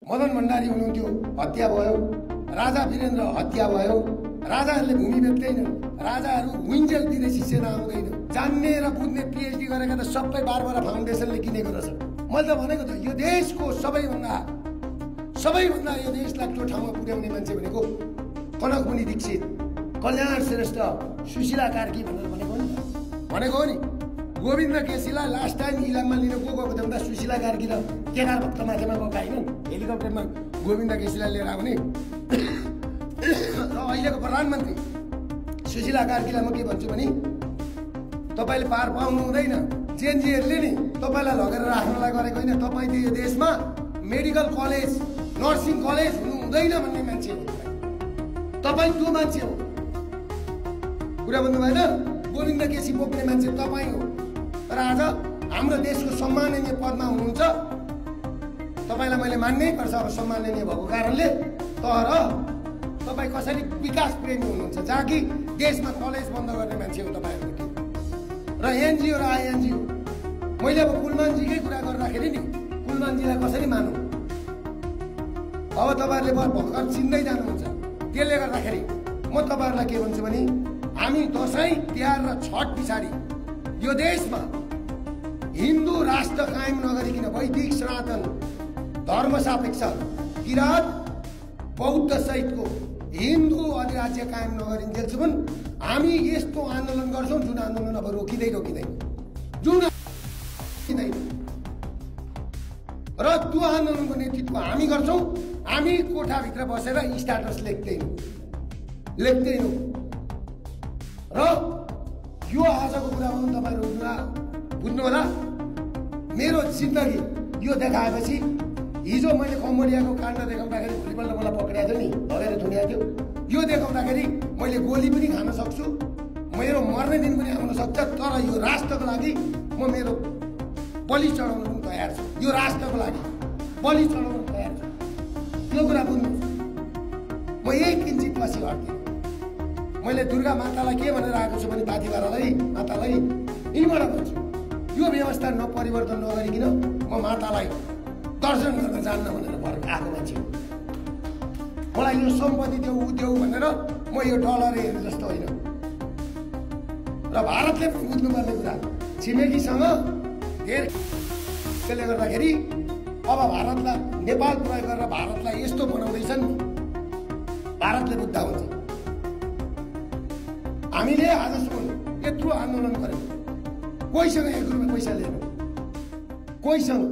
मदन भण्डारी हुनुहुन्थ्यो, हत्या भयो। राजा वीरेन्द्र हत्या भयो। राजाहरूले भूमि बेच्दैनन्, राजाहरू विन्जेल विदेशी सेना आउँदैन। जान्ने र बुझ्ने पिएचडी गरेका त सबै बारबारा फाउन्डेसनले किनेको रहेछ। मैले त भनेको त यो देशको सबैभन्दा यो देशलाई त्यो ठाउँमा पुर्याउने मान्छे भनेको कनकमुनि दीक्षित, कल्याण श्रेष्ठ, सुशीला कार्की भनेको हो नि। गोविन्द केसीलाई लास्ट टाइम इलाममा लिन गएको भन्दा सुशीला कार्की र केदार भक्त माथिमा गएका होइनन्। हेलिकप्टरमा गोविन्द केसीलाई लिएर आउने र अहिलेको प्रधानमन्त्री सुशीला कार्कीलाई म के भन्छु भने तपाईँले पार पाउनु हुँदैन। जेएनजीहरूले नि तपाईँलाई लगेर राख्नलाई गरेको होइन। तपाईँ यो देशमा मेडिकल कलेज, नर्सिङ कलेज हुनु हुँदैन भन्ने मान्छे हो तपाईँ। त्यो मान्छे हो, कुरा भन्नु भएन। गोविन्द केसी बोक्ने मान्छे तपाईँ हो। तर आज हाम्रो देशको सम्माननीय पदमा हुनुहुन्छ। तपाईँलाई मैले मान्नै पर्छ अब सम्माननीय भएको कारणले। तर तपाईँ कसरी विकास प्रेमी हुनुहुन्छ, जहाँ कि देशमा कलेज बन्द गर्ने मान्छे हो तपाईँहरू र एनजिओ र आइएनजिओ। मैले अब कुलमानजीकै कुरा गर्दाखेरि नि कुलमानजीलाई कसरी मानौँ? अब तपाईँहरूले भर्खर चिन्दै जानुहुन्छ। त्यसले गर्दाखेरि म तपाईँहरूलाई के भन्छु भने हामी दसैँ तिहार र छठ पछाडि यो देशमा हिन्दू राष्ट्र कायम नगरिकन वैदिक सनातन धर्म सापेक्ष किराँत बौद्ध सहितको हिन्दू अधिराज्य कायम नगरिन्जेलसम्म हामी यस्तो आन्दोलन गर्छौँ जुन आन्दोलन अब रोकिँदैन जुन र त्यो आन्दोलनको नेतृत्व हामी गर्छौँ। हामी कोठाभित्र बसेर स्ट्याटस लेख्दैनौँ र यो आजको कुरामा तपाईँहरू बुझ्नु होला। मेरो जिन्दगी यो देखाएपछि हिजो मैले कम्बोडियाको काण्ड देखाउँदाखेरि भोलिपल्ट मलाई पक्रिएको थियो नि, लगेर थुनिएको थियो। यो देखाउँदाखेरि मैले गोली पनि खान सक्छु, मेरो मर्ने दिन पनि आउन सक्छ। तर यो राष्ट्रको लागि म मेरो बलि चढाउन पनि तयार छु। यो राष्ट्रको लागि बलि चढाउन तयार छु। त्यो कुरा बुझ्नु। म यही किन्चित पछि हट्दिनँ। मैले दुर्गा मातालाई के भनेर आएको छु भने पाथिबारालाई मातालाई यिनीबाट भन्छु, यो व्यवस्था नपरिवर्तन नगरिकन म मातालाई दर्शन गर्न जान्न भनेर आएको मान्छे हो। मलाई यो सम्पत्ति देऊ उद्योग भनेर म यो डलर हेर्नु जस्तो होइन। र भारतले बुझ्नुपर्ने कुरा छिमेकीसँग धेरै, त्यसले गर्दाखेरि अब भारतलाई नेपाल प्रयोग गरेर भारतलाई यस्तो बनाउँदैछन्, भारतले बुझ्दा हुन्छ। हामीले आजसम्म यत्रो आन्दोलन गर्यौँ, कोहीसँग 1 रुपियाँ पैसा लिएन, कोहीसँग